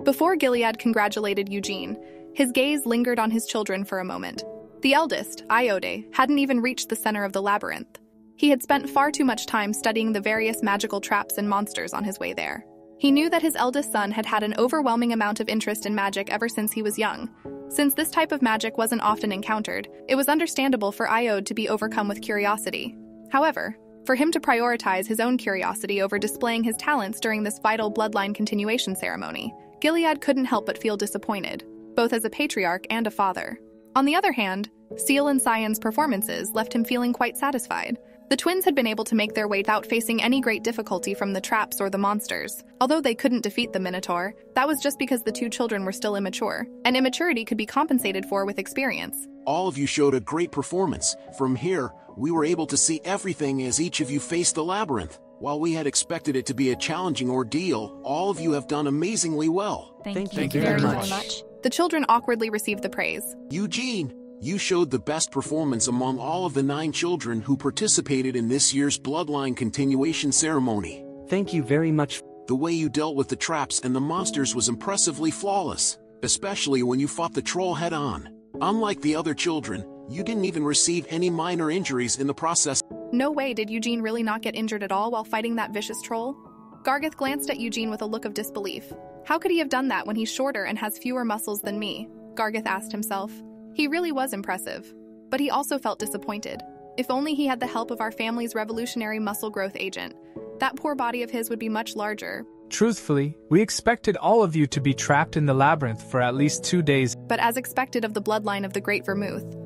Before Gilead congratulated Eugene, his gaze lingered on his children for a moment. The eldest, Iode, hadn't even reached the center of the labyrinth. He had spent far too much time studying the various magical traps and monsters on his way there. He knew that his eldest son had had an overwhelming amount of interest in magic ever since he was young. Since this type of magic wasn't often encountered, it was understandable for Iode to be overcome with curiosity. However, for him to prioritize his own curiosity over displaying his talents during this vital bloodline continuation ceremony, Gilead couldn't help but feel disappointed, both as a patriarch and a father. On the other hand, Seal and Cyan's performances left him feeling quite satisfied. The twins had been able to make their way without facing any great difficulty from the traps or the monsters. Although they couldn't defeat the Minotaur, that was just because the two children were still immature, and immaturity could be compensated for with experience. All of you showed a great performance. From here, we were able to see everything as each of you faced the labyrinth. While we had expected it to be a challenging ordeal, all of you have done amazingly well. Thank you very much. The children awkwardly received the praise. Eugene, you showed the best performance among all of the 9 children who participated in this year's bloodline continuation ceremony. Thank you very much. The way you dealt with the traps and the monsters was impressively flawless, especially when you fought the troll head-on. Unlike the other children, you didn't even receive any minor injuries in the process. No way did Eugene really not get injured at all while fighting that vicious troll? Gargeth glanced at Eugene with a look of disbelief. How could he have done that when he's shorter and has fewer muscles than me? Gargeth asked himself. He really was impressive, but he also felt disappointed. If only he had the help of our family's revolutionary muscle growth agent. That poor body of his would be much larger. Truthfully, we expected all of you to be trapped in the labyrinth for at least 2 days. But as expected of the bloodline of the Great Vermouth,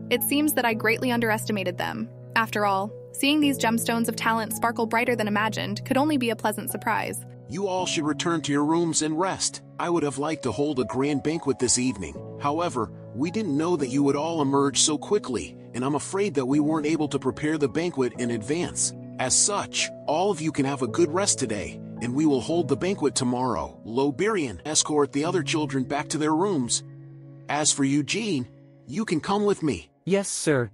it seems that I greatly underestimated them. After all, seeing these gemstones of talent sparkle brighter than imagined could only be a pleasant surprise. You all should return to your rooms and rest. I would have liked to hold a grand banquet this evening. However, we didn't know that you would all emerge so quickly, and I'm afraid that we weren't able to prepare the banquet in advance. As such, all of you can have a good rest today, and we will hold the banquet tomorrow. Loberian, escort the other children back to their rooms. As for Eugene, you can come with me. Yes, sir.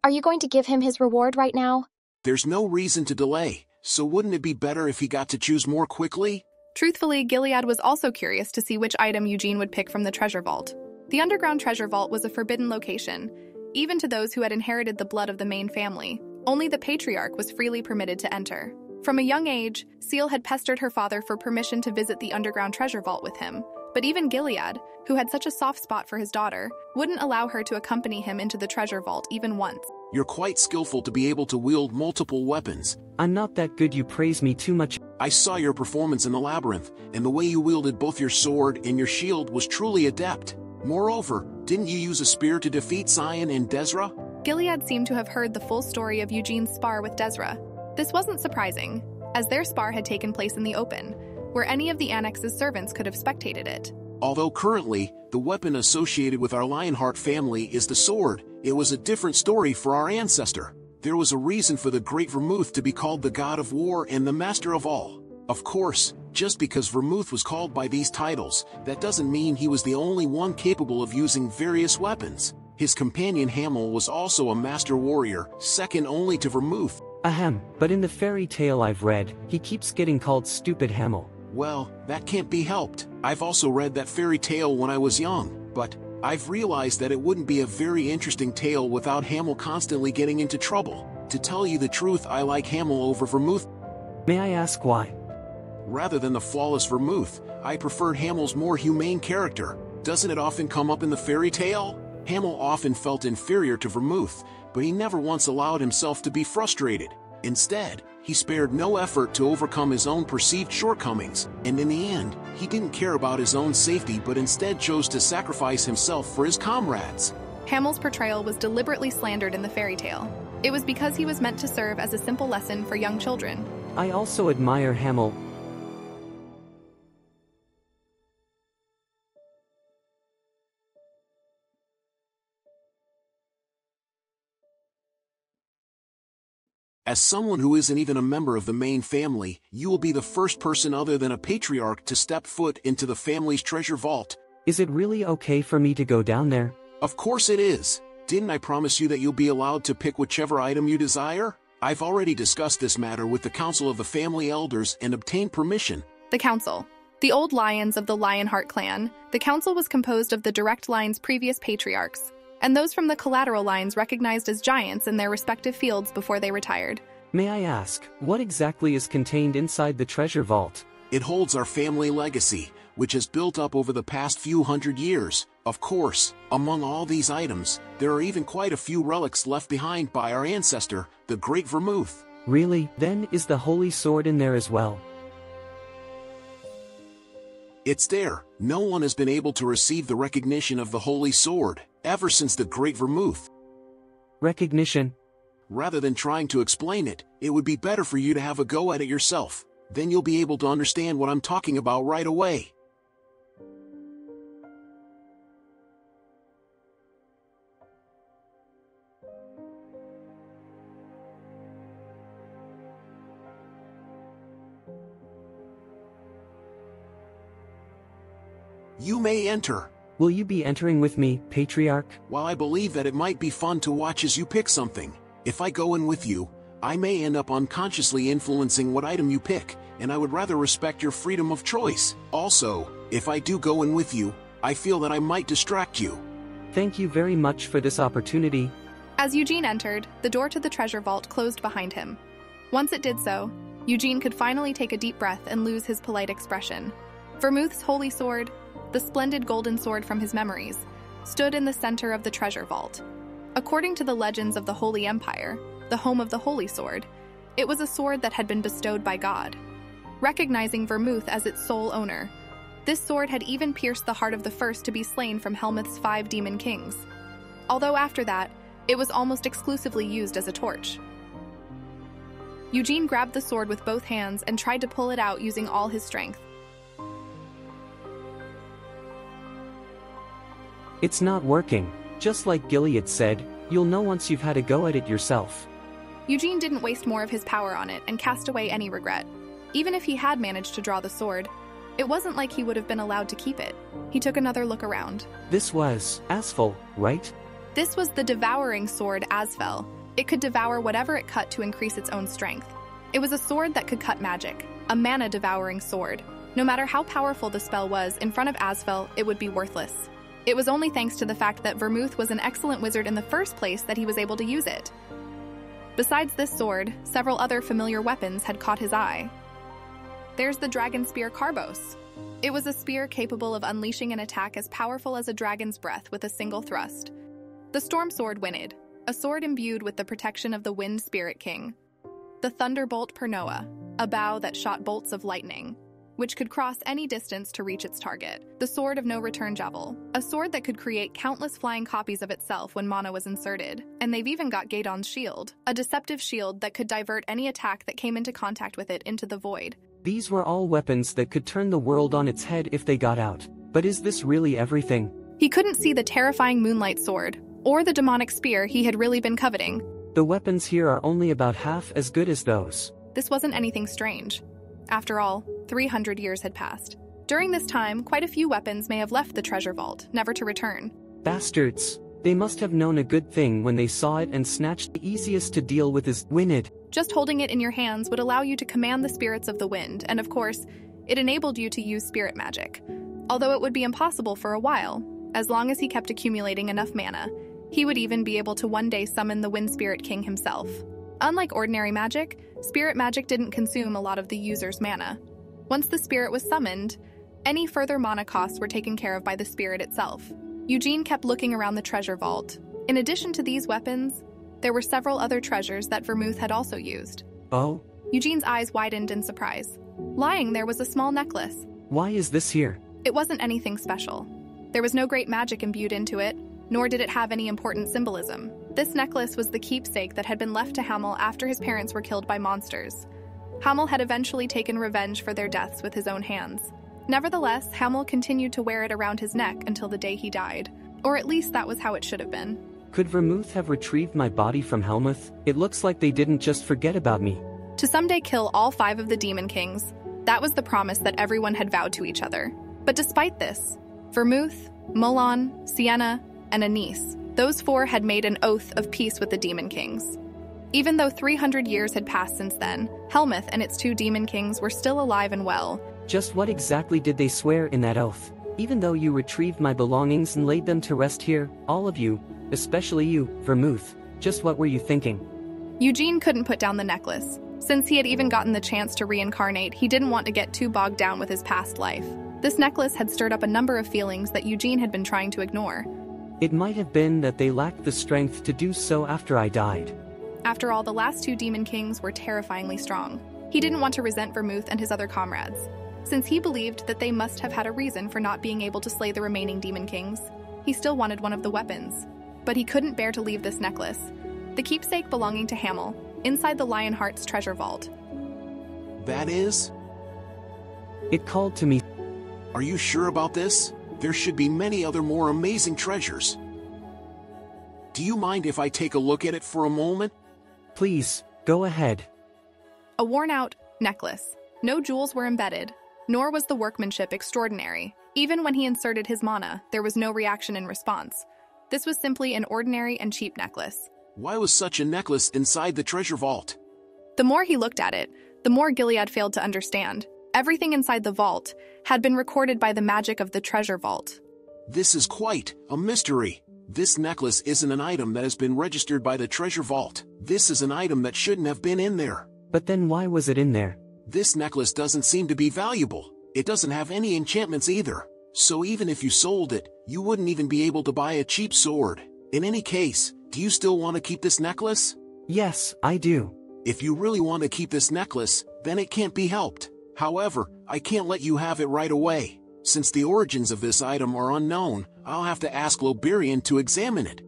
Are you going to give him his reward right now? There's no reason to delay, so wouldn't it be better if he got to choose more quickly? Truthfully, Gilead was also curious to see which item Eugene would pick from the treasure vault. The underground treasure vault was a forbidden location, even to those who had inherited the blood of the main family. Only the patriarch was freely permitted to enter. From a young age, Seal had pestered her father for permission to visit the underground treasure vault with him. But even Gilead, who had such a soft spot for his daughter, wouldn't allow her to accompany him into the treasure vault even once. You're quite skillful to be able to wield multiple weapons. I'm not that good, you praise me too much. I saw your performance in the labyrinth, and the way you wielded both your sword and your shield was truly adept. Moreover, didn't you use a spear to defeat Cyan and Desra? Gilead seemed to have heard the full story of Eugene's spar with Desra. This wasn't surprising, as their spar had taken place in the open, where any of the Annex's servants could have spectated it. Although currently, the weapon associated with our Lionheart family is the sword, it was a different story for our ancestor. There was a reason for the Great Vermouth to be called the God of War and the Master of All. Of course, just because Vermouth was called by these titles, that doesn't mean he was the only one capable of using various weapons. His companion Hamel was also a master warrior, second only to Vermouth. Ahem, but in the fairy tale I've read, he keeps getting called Stupid Hamel. Well, that can't be helped. I've also read that fairy tale when I was young, but I've realized that it wouldn't be a very interesting tale without Hamel constantly getting into trouble. To tell you the truth, I like Hamel over Vermouth. May I ask why? Rather than the flawless Vermouth, I preferred Hamel's more humane character. Doesn't it often come up in the fairy tale? Hamel often felt inferior to Vermouth, but he never once allowed himself to be frustrated. Instead, he spared no effort to overcome his own perceived shortcomings, and in the end, he didn't care about his own safety but instead chose to sacrifice himself for his comrades. Hamel's portrayal was deliberately slandered in the fairy tale. It was because he was meant to serve as a simple lesson for young children. I also admire Hamel. As someone who isn't even a member of the main family, you will be the first person other than a patriarch to step foot into the family's treasure vault. Is it really okay for me to go down there? Of course it is. Didn't I promise you that you'll be allowed to pick whichever item you desire? I've already discussed this matter with the Council of the Family Elders and obtained permission. The council. The old lions of the Lionheart clan, the council was composed of the direct line's previous patriarchs, and those from the collateral lines recognized as giants in their respective fields before they retired. May I ask, what exactly is contained inside the treasure vault? It holds our family legacy, which has built up over the past few hundred years. Of course, among all these items, there are even quite a few relics left behind by our ancestor, the Great Vermouth. Really? Then is the holy sword in there as well? It's there. No one has been able to receive the recognition of the holy sword, ever since the Great Vermouth. Recognition? Rather than trying to explain it, it would be better for you to have a go at it yourself. Then you'll be able to understand what I'm talking about right away. You may enter. Will you be entering with me, Patriarch? While I believe that it might be fun to watch as you pick something, if I go in with you, I may end up unconsciously influencing what item you pick, and I would rather respect your freedom of choice. Also, if I do go in with you, I feel that I might distract you. Thank you very much for this opportunity. As Eugene entered, the door to the treasure vault closed behind him. Once it did so, Eugene could finally take a deep breath and lose his polite expression. Vermouth's holy sword, the splendid golden sword from his memories, stood in the center of the treasure vault. According to the legends of the Holy Empire, the home of the Holy Sword, it was a sword that had been bestowed by God. Recognizing Vermouth as its sole owner, this sword had even pierced the heart of the first to be slain from Helmuth's 5 demon kings. Although after that, it was almost exclusively used as a torch. Eugene grabbed the sword with both hands and tried to pull it out using all his strength. It's not working. Just like Gilead said, you'll know once you've had a go at it yourself. Eugene didn't waste more of his power on it and cast away any regret. Even if he had managed to draw the sword, it wasn't like he would have been allowed to keep it. He took another look around. This was Asphalt, right? This was the devouring sword Asfel. It could devour whatever it cut to increase its own strength. It was a sword that could cut magic, a mana-devouring sword. No matter how powerful the spell was, in front of Asfel, it would be worthless. It was only thanks to the fact that Vermouth was an excellent wizard in the first place that he was able to use it. Besides this sword, several other familiar weapons had caught his eye. There's the dragon spear Carbos. It was a spear capable of unleashing an attack as powerful as a dragon's breath with a single thrust. The storm sword Wynid, a sword imbued with the protection of the Wind Spirit King. The thunderbolt Pernoa, a bow that shot bolts of lightning, which could cross any distance to reach its target. The Sword of No Return Javel, a sword that could create countless flying copies of itself when mana was inserted. And they've even got Gaedon's shield, a deceptive shield that could divert any attack that came into contact with it into the void. These were all weapons that could turn the world on its head if they got out. But is this really everything? He couldn't see the terrifying Moonlight Sword, or the demonic spear he had really been coveting. The weapons here are only about half as good as those. This wasn't anything strange. After all, 300 years had passed. During this time, quite a few weapons may have left the treasure vault, never to return. Bastards. They must have known a good thing when they saw it and snatched the easiest to deal with is Wynid. Just holding it in your hands would allow you to command the spirits of the wind, and of course, it enabled you to use spirit magic. Although it would be impossible for a while, as long as he kept accumulating enough mana, he would even be able to one day summon the Wind Spirit King himself. Unlike ordinary magic, spirit magic didn't consume a lot of the user's mana. Once the spirit was summoned, any further mana costs were taken care of by the spirit itself. Eugene kept looking around the treasure vault. In addition to these weapons, there were several other treasures that Vermouth had also used. Oh? Eugene's eyes widened in surprise. Lying there was a small necklace. Why is this here? It wasn't anything special. There was no great magic imbued into it, nor did it have any important symbolism. This necklace was the keepsake that had been left to Hamel after his parents were killed by monsters. Hamel had eventually taken revenge for their deaths with his own hands. Nevertheless, Hamel continued to wear it around his neck until the day he died. Or at least that was how it should have been. Could Vermouth have retrieved my body from Helmuth? It looks like they didn't just forget about me. To someday kill all 5 of the Demon Kings, that was the promise that everyone had vowed to each other. But despite this, Vermouth, Mulan, Sienna, and Anise, those 4 had made an oath of peace with the Demon Kings. Even though 300 years had passed since then, Helmuth and its 2 Demon Kings were still alive and well, Just what exactly did they swear in that oath? Even though you retrieved my belongings and laid them to rest here, all of you, especially you, Vermouth, just what were you thinking? Eugene couldn't put down the necklace. Since he had even gotten the chance to reincarnate, he didn't want to get too bogged down with his past life. This necklace had stirred up a number of feelings that Eugene had been trying to ignore. It might have been that they lacked the strength to do so after I died. After all, the last two Demon Kings were terrifyingly strong. He didn't want to resent Vermouth and his other comrades, since he believed that they must have had a reason for not being able to slay the remaining Demon Kings. He still wanted one of the weapons, but he couldn't bear to leave this necklace, the keepsake belonging to Hamel, inside the Lionheart's treasure vault. That is? It called to me. Are you sure about this? There should be many other more amazing treasures. Do you mind if I take a look at it for a moment? Please, go ahead. A worn-out necklace. No jewels were embedded, nor was the workmanship extraordinary. Even when he inserted his mana, there was no reaction in response. This was simply an ordinary and cheap necklace. Why was such a necklace inside the treasure vault? The more he looked at it, the more Gilead failed to understand. Everything inside the vault had been recorded by the magic of the treasure vault. This is quite a mystery. This necklace isn't an item that has been registered by the treasure vault. This is an item that shouldn't have been in there. But then why was it in there? This necklace doesn't seem to be valuable. It doesn't have any enchantments either. So even if you sold it, you wouldn't even be able to buy a cheap sword. In any case, do you still want to keep this necklace? Yes, I do. If you really want to keep this necklace, then it can't be helped. However, I can't let you have it right away. Since the origins of this item are unknown, I'll have to ask Loberian to examine it.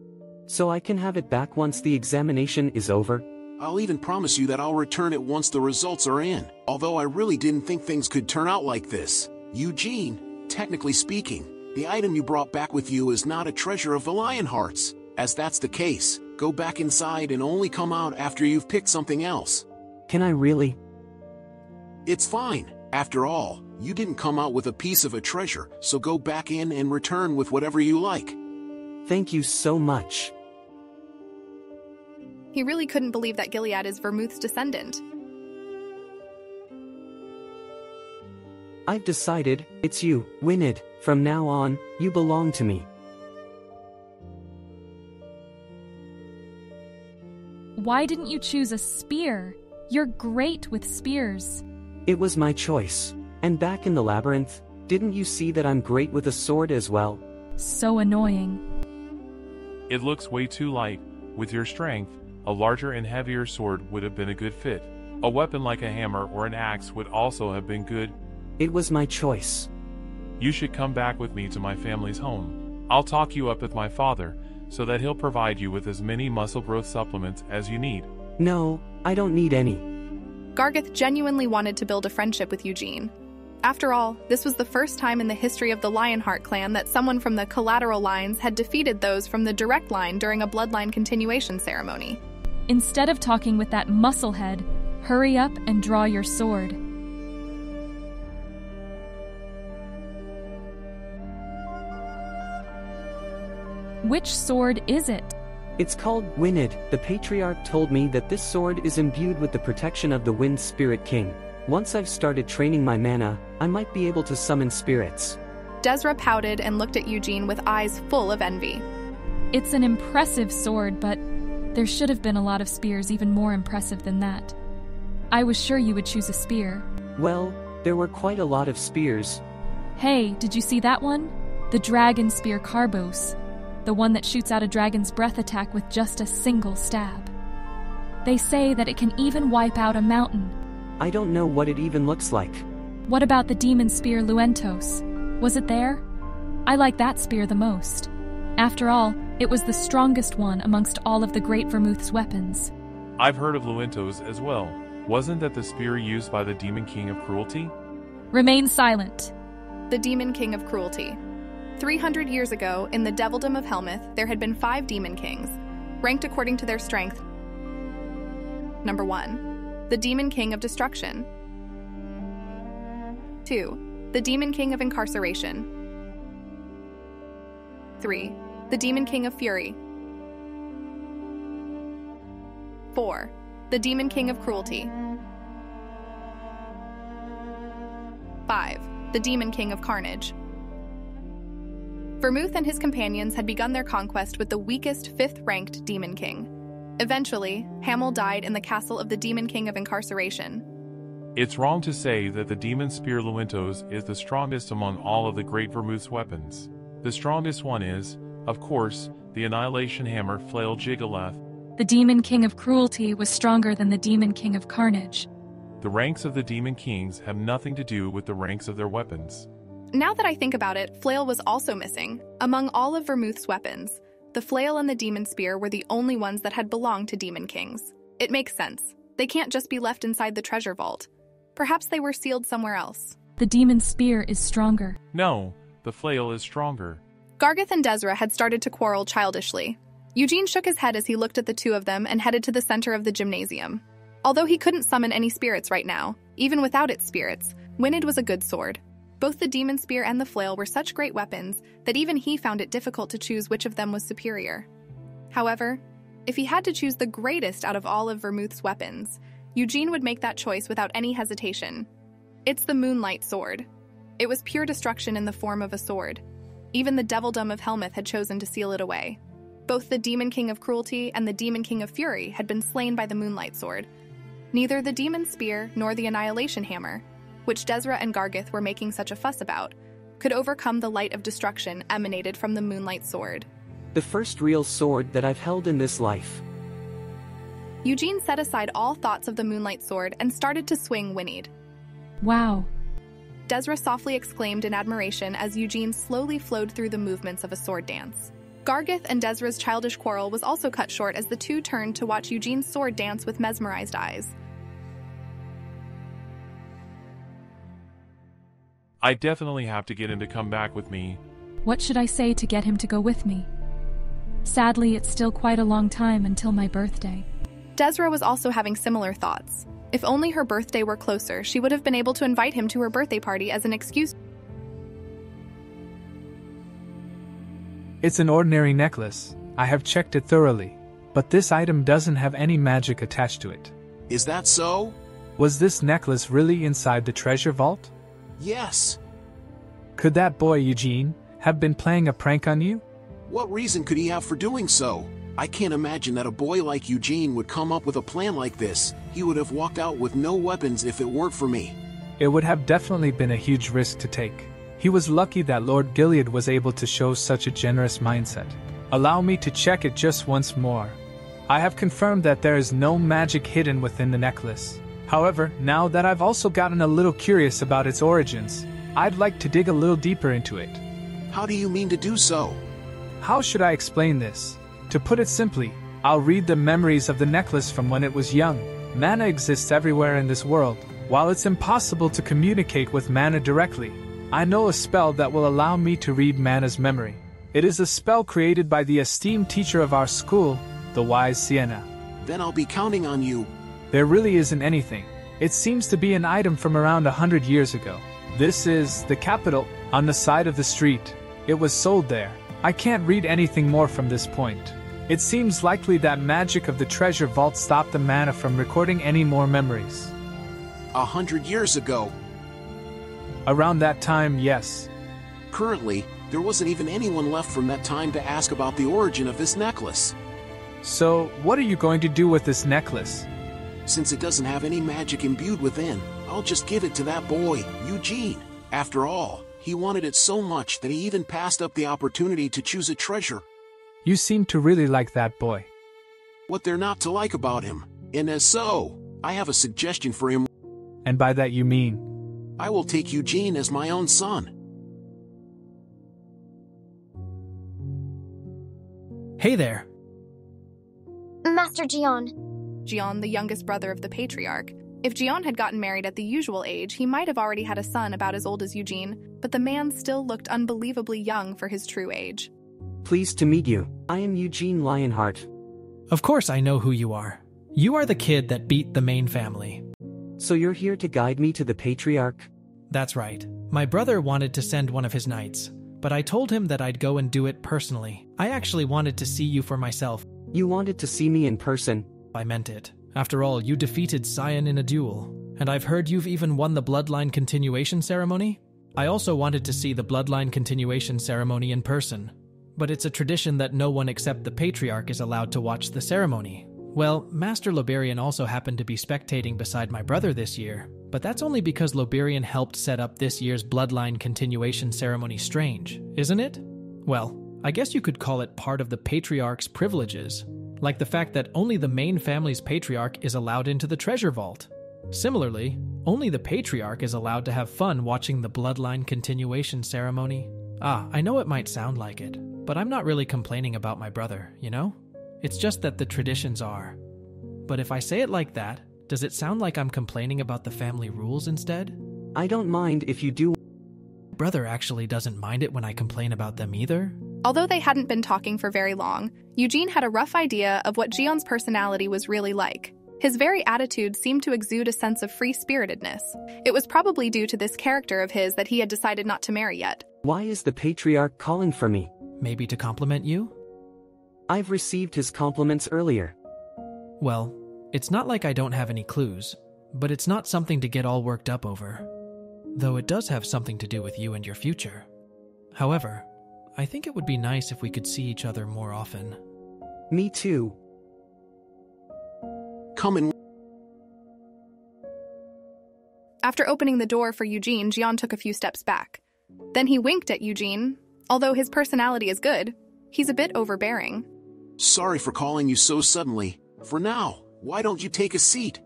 So I can have it back once the examination is over? I'll even promise you that I'll return it once the results are in. Although I really didn't think things could turn out like this. Eugene, technically speaking, the item you brought back with you is not a treasure of the Lionhearts. As that's the case, go back inside and only come out after you've picked something else. Can I really? It's fine. After all, you didn't come out with a piece of a treasure, so go back in and return with whatever you like. Thank you so much. He really couldn't believe that Gilead is Vermouth's descendant. I've decided, it's you, Winid. From now on, you belong to me. Why didn't you choose a spear? You're great with spears. It was my choice. And back in the labyrinth, didn't you see that I'm great with a sword as well? So annoying. It looks way too light. With your strength, a larger and heavier sword would have been a good fit. A weapon like a hammer or an axe would also have been good. It was my choice. You should come back with me to my family's home. I'll talk you up with my father, so that he'll provide you with as many muscle growth supplements as you need. No, I don't need any. Gargeth genuinely wanted to build a friendship with Eugene. After all, this was the first time in the history of the Lionheart clan that someone from the collateral lines had defeated those from the direct line during a bloodline continuation ceremony. Instead of talking with that musclehead, hurry up and draw your sword. Which sword is it? It's called Winid. The Patriarch told me that this sword is imbued with the protection of the Wind Spirit King. Once I've started training my mana, I might be able to summon spirits. Desra pouted and looked at Eugene with eyes full of envy. It's an impressive sword, but there should have been a lot of spears even more impressive than that. I was sure you would choose a spear. Well, there were quite a lot of spears. Hey, did you see that one? The Dragon Spear Carbos. The one that shoots out a dragon's breath attack with just a single stab. They say that it can even wipe out a mountain. I don't know what it even looks like. What about the demon spear Luentos? Was it there? I like that spear the most. After all, it was the strongest one amongst all of the Great Vermouth's weapons. I've heard of Luentos as well. Wasn't that the spear used by the Demon King of Cruelty? Remain silent. The Demon King of Cruelty. 300 years ago, in the Devildom of Helmuth, there had been 5 Demon Kings, ranked according to their strength. Number 1, the Demon King of Destruction. 2, the Demon King of Incarceration. 3, the Demon King of Fury. 4, the Demon King of Cruelty. 5, the Demon King of Carnage. Vermouth and his companions had begun their conquest with the weakest 5th-ranked Demon King. Eventually, Hamel died in the castle of the Demon King of Incarceration. It's wrong to say that the Demon Spear Luentos is the strongest among all of the Great Vermouth's weapons. The strongest one is, of course, the Annihilation Hammer Flail Gigaleth. The Demon King of Cruelty was stronger than the Demon King of Carnage. The ranks of the Demon Kings have nothing to do with the ranks of their weapons. Now that I think about it, Flail was also missing. Among all of Vermouth's weapons, the Flail and the Demon Spear were the only ones that had belonged to Demon Kings. It makes sense. They can't just be left inside the treasure vault. Perhaps they were sealed somewhere else. The Demon Spear is stronger. No, the Flail is stronger. Gargeth and Desra had started to quarrel childishly. Eugene shook his head as he looked at the two of them and headed to the center of the gymnasium. Although he couldn't summon any spirits right now, even without its spirits, Wynid was a good sword. Both the Demon Spear and the Flail were such great weapons that even he found it difficult to choose which of them was superior. However, if he had to choose the greatest out of all of Vermouth's weapons, Eugene would make that choice without any hesitation. It's the Moonlight Sword. It was pure destruction in the form of a sword. Even the Devildom of Helmuth had chosen to seal it away. Both the Demon King of Cruelty and the Demon King of Fury had been slain by the Moonlight Sword. Neither the Demon Spear nor the Annihilation Hammer, which Desra and Gargeth were making such a fuss about, could overcome the light of destruction emanated from the Moonlight Sword. The first real sword that I've held in this life. Eugene set aside all thoughts of the Moonlight Sword and started to swing Wynid. Wow. Desra softly exclaimed in admiration as Eugene slowly flowed through the movements of a sword dance. Gargeth and Desra's childish quarrel was also cut short as the two turned to watch Eugene's sword dance with mesmerized eyes. I definitely have to get him to come back with me. What should I say to get him to go with me? Sadly, it's still quite a long time until my birthday. Desra was also having similar thoughts. If only her birthday were closer, she would have been able to invite him to her birthday party as an excuse. It's an ordinary necklace. I have checked it thoroughly. But this item doesn't have any magic attached to it. Is that so? Was this necklace really inside the treasure vault? Yes. Could that boy, Eugene, have been playing a prank on you? What reason could he have for doing so? I can't imagine that a boy like Eugene would come up with a plan like this. He would have walked out with no weapons if it weren't for me. It would have definitely been a huge risk to take. He was lucky that Lord Gilead was able to show such a generous mindset. Allow me to check it just once more. I have confirmed that there is no magic hidden within the necklace. However, now that I've also gotten a little curious about its origins, I'd like to dig a little deeper into it. How do you mean to do so? How should I explain this? To put it simply, I'll read the memories of the necklace from when it was young. Mana exists everywhere in this world. While it's impossible to communicate with Mana directly, I know a spell that will allow me to read Mana's memory. It is a spell created by the esteemed teacher of our school, the wise Sienna. Then I'll be counting on you. There really isn't anything. It seems to be an item from around 100 years ago. This is the capital, on the side of the street. It was sold there. I can't read anything more from this point. It seems likely that magic of the treasure vault stopped the Mana from recording any more memories. 100 years ago. Around that time, yes. Currently, there wasn't even anyone left from that time to ask about the origin of this necklace. So, what are you going to do with this necklace? Since it doesn't have any magic imbued within, I'll just give it to that boy, Eugene. After all, he wanted it so much that he even passed up the opportunity to choose a treasure. You seem to really like that boy. What there not to like about him? And as so, I have a suggestion for him. And by that you mean? I will take Eugene as my own son. Hey there. Master Gion. Gion, the youngest brother of the Patriarch. If Gion had gotten married at the usual age, he might have already had a son about as old as Eugene, but the man still looked unbelievably young for his true age. Pleased to meet you. I am Eugene Lionheart. Of course I know who you are. You are the kid that beat the main family. So you're here to guide me to the Patriarch? That's right. My brother wanted to send one of his knights, but I told him that I'd go and do it personally. I actually wanted to see you for myself. You wanted to see me in person? I meant it. After all, you defeated Sion in a duel, And I've heard you've even won the bloodline continuation ceremony? I also wanted to see the bloodline continuation ceremony in person, but it's a tradition that no one except the patriarch is allowed to watch the ceremony. Well, Master Loberian also happened to be spectating beside my brother this year, but that's only because Loberian helped set up this year's bloodline continuation ceremony strange, isn't it? Well, I guess you could call it part of the patriarch's privileges, like the fact that only the main family's patriarch is allowed into the treasure vault. Similarly, only the patriarch is allowed to have fun watching the bloodline continuation ceremony. I know it might sound like it, but I'm not really complaining about my brother, you know? It's just that the traditions are. But if I say it like that, does it sound like I'm complaining about the family rules instead? I don't mind if you do. Brother actually doesn't mind it when I complain about them either. Although they hadn't been talking for very long, Eugene had a rough idea of what Gion's personality was really like. His very attitude seemed to exude a sense of free-spiritedness. It was probably due to this character of his that he had decided not to marry yet. Why is the patriarch calling for me? Maybe to compliment you? I've received his compliments earlier. Well, it's not like I don't have any clues, but it's not something to get all worked up over. Though it does have something to do with you and your future. However, I think it would be nice if we could see each other more often. Me too. Come in. After opening the door for Eugene, Gian took a few steps back. Then he winked at Eugene. Although his personality is good, he's a bit overbearing. Sorry for calling you so suddenly. For now, why don't you take a seat?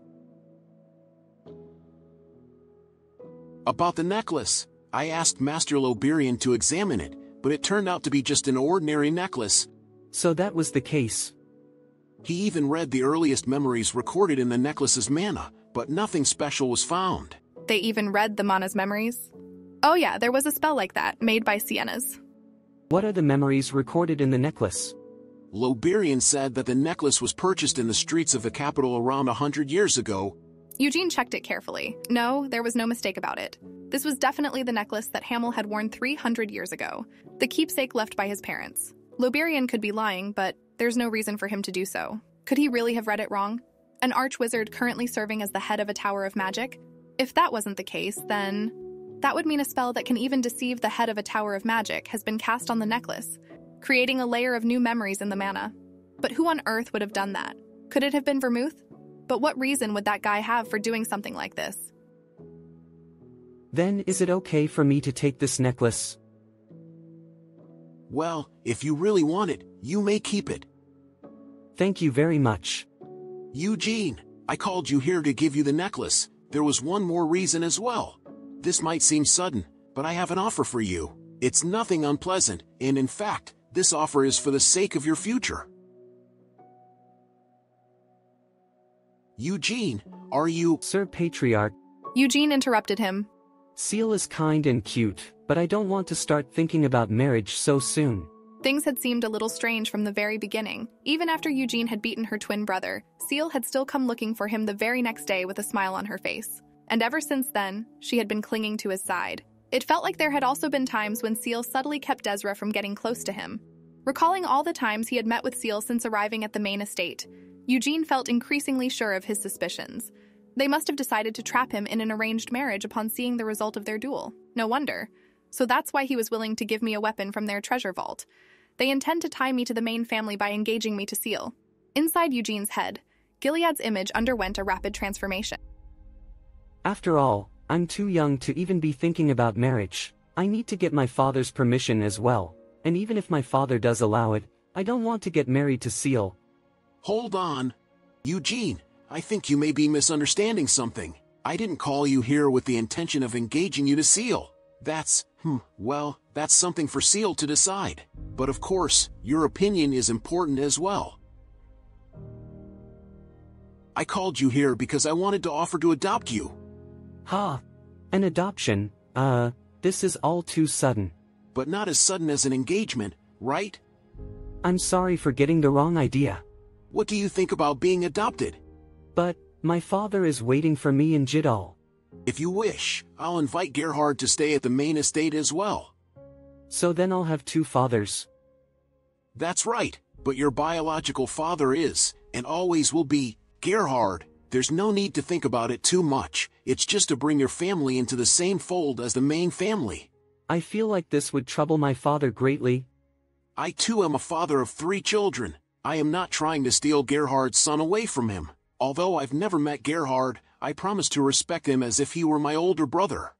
About the necklace, I asked Master Loberian to examine it, but it turned out to be just an ordinary necklace. So that was the case. He even read the earliest memories recorded in the necklace's mana, but nothing special was found. They even read the Mana's memories? Oh yeah, there was a spell like that, made by Sienna's. What are the memories recorded in the necklace? Loberian said that the necklace was purchased in the streets of the capital around 100 years ago. Eugene checked it carefully. No, there was no mistake about it. This was definitely the necklace that Hamel had worn 300 years ago, the keepsake left by his parents. Loberian could be lying, but there's no reason for him to do so. Could he really have read it wrong? An archwizard currently serving as the head of a tower of magic? If that wasn't the case, then that would mean a spell that can even deceive the head of a tower of magic has been cast on the necklace, creating a layer of new memories in the mana. But who on earth would have done that? Could it have been Vermouth? But what reason would that guy have for doing something like this? Then is it okay for me to take this necklace? Well, if you really want it, you may keep it. Thank you very much. Eugene, I called you here to give you the necklace. There was one more reason as well. This might seem sudden, but I have an offer for you. It's nothing unpleasant, and in fact, this offer is for the sake of your future. Eugene, are you— Sir Patriarch. Eugene interrupted him. Seal is kind and cute, but I don't want to start thinking about marriage so soon. Things had seemed a little strange from the very beginning. Even after Eugene had beaten her twin brother, Seal had still come looking for him the very next day with a smile on her face. And ever since then, she had been clinging to his side. It felt like there had also been times when Seal subtly kept Desra from getting close to him. Recalling all the times he had met with Seal since arriving at the main estate, Eugene felt increasingly sure of his suspicions. They must have decided to trap him in an arranged marriage upon seeing the result of their duel. No wonder. So that's why he was willing to give me a weapon from their treasure vault. They intend to tie me to the main family by engaging me to Seal. Inside Eugene's head, Gilead's image underwent a rapid transformation. After all, I'm too young to even be thinking about marriage. I need to get my father's permission as well. And even if my father does allow it, I don't want to get married to Seal. Hold on. Eugene, I think you may be misunderstanding something. I didn't call you here with the intention of engaging you to Seal. That's something for Seal to decide. But of course, your opinion is important as well. I called you here because I wanted to offer to adopt you. Ha! An adoption? This is all too sudden. But not as sudden as an engagement, right? I'm sorry for getting the wrong idea. What do you think about being adopted? But my father is waiting for me in Jidal. If you wish, I'll invite Gerhard to stay at the main estate as well. So then I'll have two fathers. That's right, but your biological father is, and always will be, Gerhard. There's no need to think about it too much, it's just to bring your family into the same fold as the main family. I feel like this would trouble my father greatly. I too am a father of 3 children. I am not trying to steal Gerhard's son away from him. Although I've never met Gerhard, I promise to respect him as if he were my older brother.